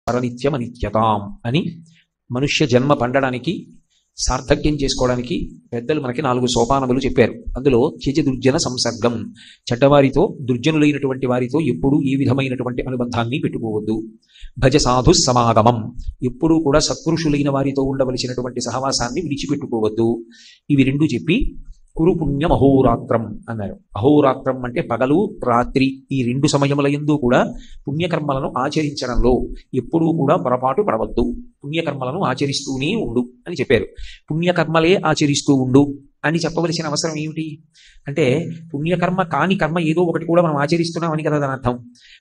పరనిత్యమనిత్యతాం అని మనుష్య జన్మ పండడానికి సార్థక్యం చేసుకోవడానికి పెద్దలు మనకి 4 సోపానములు చెప్పారు. అందులో త్యజ దుర్జన సంసర్గం, చెడ్డవారితో దుర్జనులైనటువంటి వారితో ఎప్పుడూ ఏ విధమైనటువంటి అనుబంధాన్ని పెట్టుకోవద్దు. భజ సాధు సమాగమం, ఎప్పుడూ కూడా సత్పురుషులైన వారితో ఉండవలసినటువంటి సహవాసాన్ని విడిచిపెట్టుకోవద్దు. ఇవి 2 చెప్పి కురు పుణ్యం అహోరాత్రం అన్నారు. అహోరాత్రం అంటే పగలు రాత్రి ఈ 2 సమయముల యందు కూడా పుణ్యకర్మలను ఆచరించడంలో ఎప్పుడూ కూడా పొరపాటు పడవద్దు. పుణ్యకర్మలను ఆచరిస్తూనే ఉండు అని చెప్పారు. పుణ్యకర్మలే ఆచరిస్తూ ఉండు అని చెప్పవలసిన అవసరం ఏమిటి అంటే, పుణ్యకర్మ కాని కర్మ ఏదో ఒకటి కూడా మనం ఆచరిస్తున్నామని కదా దాని అర్థం.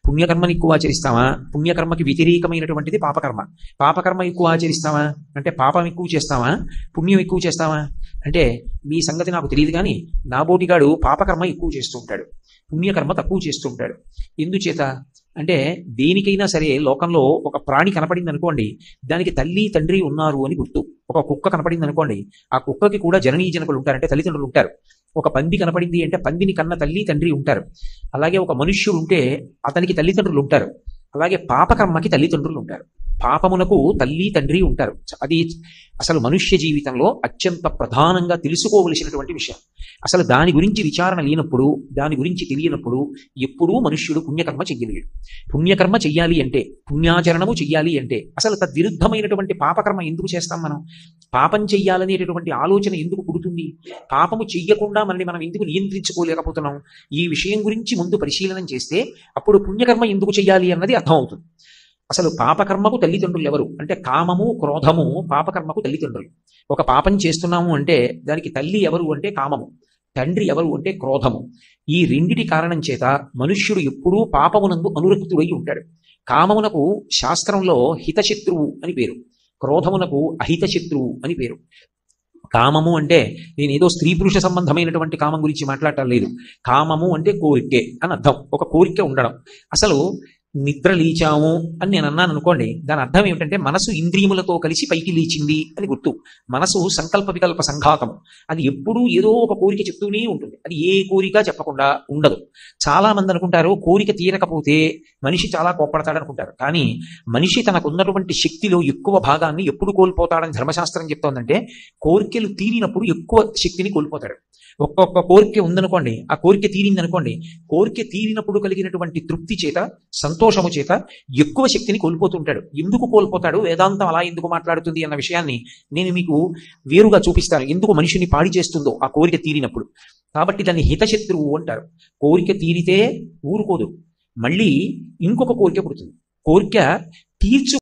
పుణ్యకర్మని ఎక్కువ ఆచరిస్తామా? పుణ్యకర్మకి వ్యతిరేకమైనటువంటిది పాపకర్మ. పాపకర్మ ఎక్కువ ఆచరిస్తామా అంటే పాపం ఎక్కువ చేస్తామా, పుణ్యం ఎక్కువ చేస్తామా అంటే మీ సంగతి నాకు తెలియదు, కానీ నా బోటిగాడు పాపకర్మ ఎక్కువ చేస్తూ ఉంటాడు, పుణ్యకర్మ తక్కువ చేస్తూ ఉంటాడు. ఎందుచేత అంటే దేనికైనా సరే లోకంలో ఒక ప్రాణి కనపడింది అనుకోండి, దానికి తల్లి తండ్రి ఉన్నారు అని గుర్తు. ఒక కుక్క కనపడింది అనుకోండి, ఆ కుక్కకి కూడా జననీ జనకులు ఉంటారు, అంటే తల్లిదండ్రులు ఉంటారు. ఒక పంది కనపడింది అంటే పందిని కన్న తల్లి తండ్రి ఉంటారు. అలాగే ఒక మనుష్యుడు ఉంటే అతనికి తల్లిదండ్రులు ఉంటారు. అలాగే పాపకర్మకి తల్లిదండ్రులు ఉంటారు, పాపమునకు తల్లి తండ్రి ఉంటారు. అది అసలు మనుష్య జీవితంలో అత్యంత ప్రధానంగా తెలుసుకోవలసినటువంటి విషయం. అసలు దాని గురించి విచారణ లేనప్పుడు, దాని గురించి తెలియనప్పుడు ఎప్పుడూ మనుష్యుడు పుణ్యకర్మ చెయ్యలేడు. పుణ్యకర్మ చెయ్యాలి అంటే, పుణ్యాచరణము చెయ్యాలి అంటే అసలు తద్విరుద్ధమైనటువంటి పాపకర్మ ఎందుకు చేస్తాం మనం? పాపం చెయ్యాలనేటటువంటి ఆలోచన ఎందుకు పుడుతుంది? పాపము చెయ్యకుండా మనల్ని మనం ఎందుకు నియంత్రించుకోలేకపోతున్నాం? ఈ విషయం గురించి ముందు పరిశీలన చేస్తే అప్పుడు పుణ్యకర్మ ఎందుకు చెయ్యాలి అన్నది అర్థమవుతుంది. అసలు పాపకర్మకు తల్లిదండ్రులు ఎవరు అంటే కామము క్రోధము పాపకర్మకు తల్లిదండ్రులు. ఒక పాపం చేస్తున్నాము అంటే దానికి తల్లి ఎవరు అంటే కామము, తండ్రి ఎవరు అంటే క్రోధము. ఈ రెండిటి కారణం చేత మనుష్యుడు ఎప్పుడూ పాపమునందు అనురక్తుడై ఉంటాడు. కామమునకు శాస్త్రంలో హితశత్రువు అని పేరు, క్రోధమునకు అహితశత్రువు అని పేరు. కామము అంటే నేనేదో స్త్రీ పురుష సంబంధమైనటువంటి కామం గురించి మాట్లాడటం లేదు. కామము అంటే కోరికే అని అర్థం, ఒక కోరిక ఉండడం. అసలు నిద్ర లేచాము అని నేను అన్నాను అనుకోండి, దాని అర్థం ఏమిటంటే మనసు ఇంద్రియములతో కలిసి పైకి లేచింది అని గుర్తు. మనసు సంకల్ప వికల్ప సంఘాతం, అది ఎప్పుడూ ఏదో ఒక కోరిక చెప్తూనే ఉంటుంది, అది ఏ కోరిక చెప్పకుండా ఉండదు. చాలా మంది అనుకుంటారు కోరిక తీరకపోతే మనిషి చాలా కోప్పడతాడు అనుకుంటారు, కానీ మనిషి తనకున్నటువంటి శక్తిలో ఎక్కువ భాగాన్ని ఎప్పుడు కోల్పోతాడని ధర్మశాస్త్రం చెప్తోందంటే కోరికలు తీరినప్పుడు ఎక్కువ శక్తిని కోల్పోతాడు. ఒక్కొక్క కోరిక ఉందనుకోండి, ఆ కోరిక తీరిందనుకోండి, కోరిక తీరినప్పుడు కలిగినటువంటి తృప్తి చేత సంతోషము చేత ఎక్కువ శక్తిని కోల్పోతుంటాడు. ఎందుకు కోల్పోతాడు, వేదాంతం అలా ఎందుకు మాట్లాడుతుంది అన్న విషయాన్ని నేను మీకు వేరుగా చూపిస్తాను, ఎందుకు మనిషిని పాడి చేస్తుందో ఆ కోరిక తీరినప్పుడు. కాబట్టి దాన్ని హితశత్రువు అంటారు. కోరిక తీరితే ఊరుకోదు, మళ్ళీ ఇంకొక కోరిక పుడుతుంది. కోరిక తీర్చు